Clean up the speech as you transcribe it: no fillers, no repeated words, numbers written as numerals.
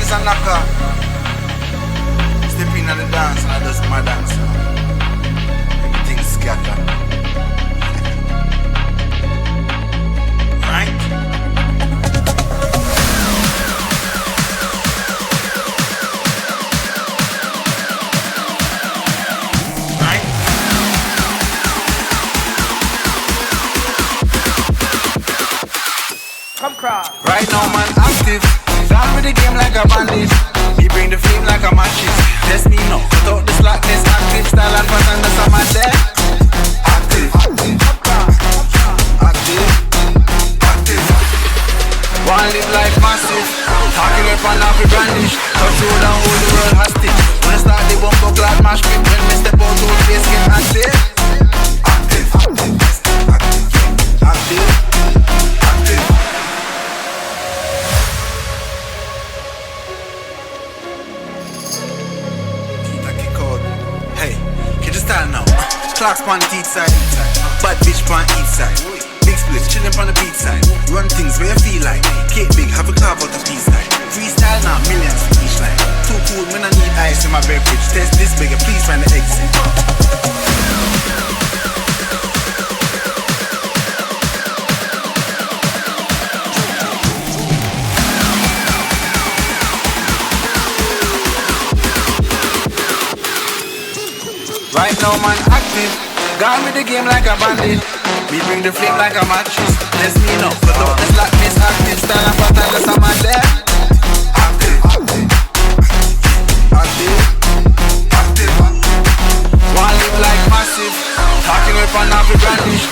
is a knocker. Step in on the dance and I just my dance. Everything scatter. Right? Right? Come cross. Right now man active. Gone with the game like a bandit. Me bring the flame like a matches. Test me now. Cut out the slackness. Active style and pattern. That's how man there. Active. Active. Active. One live like massive. Talking up and off the brandish. Touch road and hold the world hostage. When I start the bumper clad mash pit. When me step out old face get active. Active. Active. Active. Active. Hey, can you style now? Clocks on the each side. Bad bitch on each side. Big splits chillin' on the beach side. Run things where you feel like. Cake big, have a carve out the peace side. Freestyle now, millions for each line. Too cool, when I need ice in my beverage. Test this bigger, please find the exit. Right now man active. Gone with the game like a bandit. Me bring the flame like a mattress. Let's me know. Cut out the slackness. Active style and pattern. That's how man there. Active. Active. Active. One live like massive. Talking up and off the brandish.